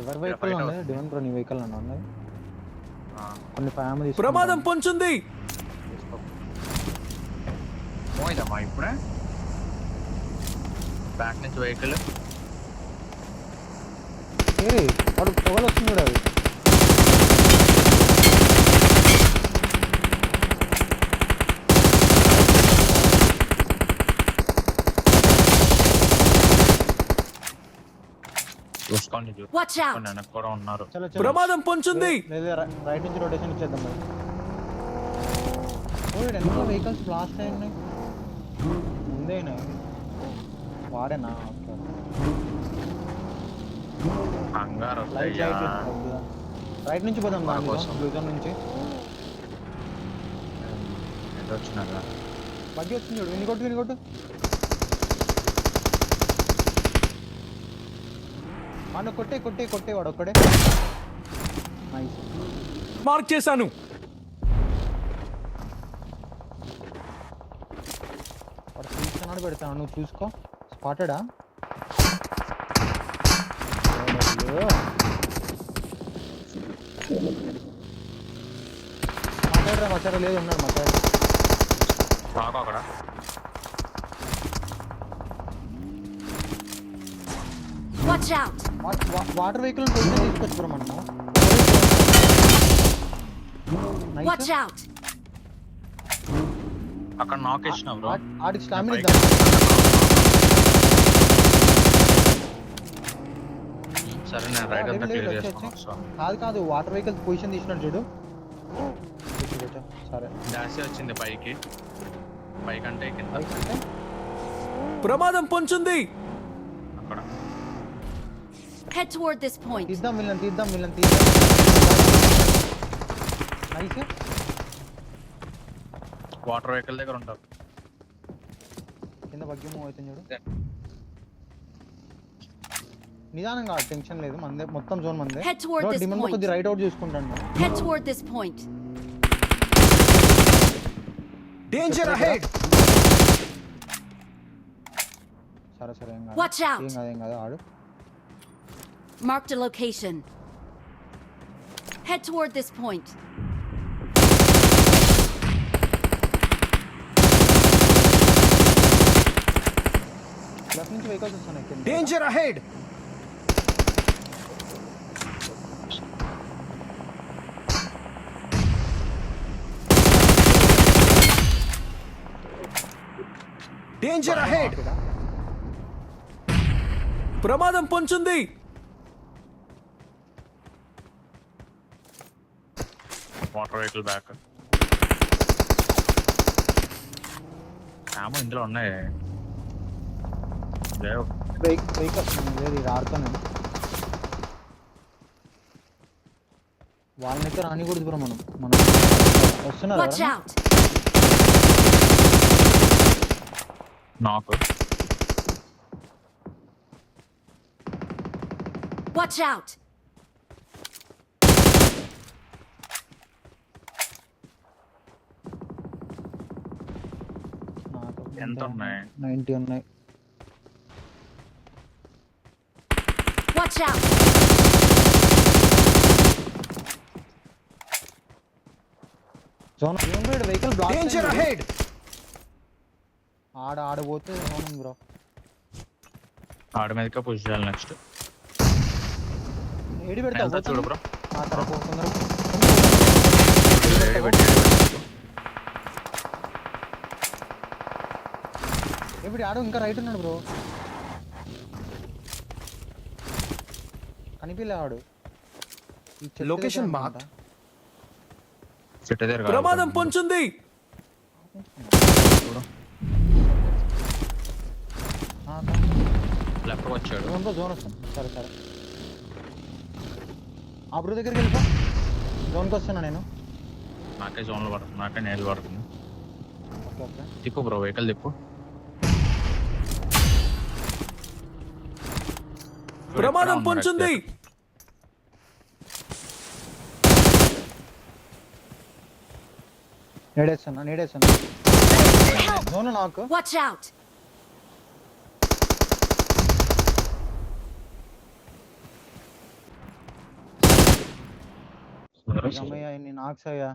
ఎవరి వెహికల్ ఉంది divine bro నీ వెహికల్ అన్న ఉన్నది కొన్ని ఫ్యామిలీ ప్రమాదం పొంచుంది పోయిదమ్మా ఇప్పుడే బ్యాక్ నుంచి వెహికల్ ఏరే వాడు ఎవరు వస్తుంది చూడ అది చూసుకోండి Watch out! వెనక్కి కూడా ఉన్నారు. చలో చలో ప్రమాదం పొంచుంది లేదు రైట్ నుంచి రొటేషన్ ఇచ్చేద్దాం మరి ఓయ్ ఎన్ని వెహికల్స్ బ్లాస్ట్ అయినాయి ముందేనా వాడేనా ఓకే కంగారు లైట్ వస్తాయ్యా. లైట్ రైట్ నుంచి పోదాం దాని కోసం. బ్లూ జోన్ నుంచి ఎటు వచ్చినారా బగ్గి వచ్చింది చూడు వినికొట్టు మన కొట్టే వాడు ఒక్కడే నైస్ మార్క్ చేశాను వాడు తీసుకున్నాడు పెడతాను నువ్వు చూసుకో స్పాటెడా మాట్లాడరా లేదు ఉన్నాడు మాట్లాడు బాగా అక్కడ Watch out! Water vehicle position తీసుకొచ్చు బ్రో మనం Watch out! అక్కడ నాక్ ఇచ్చిన బ్రో. ఆడికి స్టామినా ఇద్దాం సరే నేను రైట్ అంతా క్లియర్ చేస్తాను. కాదు వాటర్ వెహికల్ పొజిషన్ తీసినాడు చూడు సరే డాష్ వచ్చింది పైకి అంటే కింద అంటే ప్రమాదం పొంచుంది అక్కడ Head toward this point. తీద్దాం వీళ్ళని నైస్ వాటర్ వెహికల్ దగ్గర ఉంటారు. కింద బగ్గి మూవ్ అవుతుంది చూడు నిదానంగా టెన్షన్ లేదు మందే మొత్తం జోన్ మందే Head toward this demon point. కొద్ది రైట్ అవుట్ చూసుకుంటాను Head toward this point. Danger ahead సరే ఏం Watch out. ఏం కాదు ఆడు Marked a location. Head toward this point. Left నుంచి వెహికల్స్ వస్తున్నాయి కింద డేంజర్ అహెడ్ డేంజర్ అహెడ్ ప్రమాదం పొంచుంది వాటర్ వెహికల్ బ్యాక్ ఏమో ఇందులో ఉన్నాయి. లేవు. వెహికల్ లేదు ఇది ఆడుతాను వాళ్ళనైతే రానికూడదు బ్రో మనం వస్తున్నారు Watch ఎవరన్నా? out! నాక్ Watch out! నాకు ఎంత ఉన్నాయి? 90 ఉన్నాయి Watch out! Zone vehicle block danger ahead ఆడపోతే జోన్ ఉంది బ్రో ఆడ మీదకే పుష్ చేయాలి నెక్స్ట్. ఏడి పెడతా ఎంత చూడు బ్రో. ఇప్పుడు ఆడు ఇంకా రైట్ ఉన్నాడు బ్రో కనిపిలే ఆడు లొకేషన్ మార్క్ చెట్టు దగ్గర కాదు. ప్రమాదం పొంచుంది చూడు. లెఫ్ట్ వచ్చాడు. జోన్ వస్తుంది సరే ఆ బ్రో దగ్గరికి వెళ్ళిపో జోన్కి వస్తున్నా నేను నాకే జోన్లో పడుతుంది, నాకే నేలు పడుతుంది. ఓకే తిప్పు బ్రో వెహికల్ తిప్పు. ప్రమాదం పొంచుంది నేడేస్తున్నా జోన్ నాకు Watch out! అమ్మయ్య, ఎన్ని నాక్స్ అయ్యా.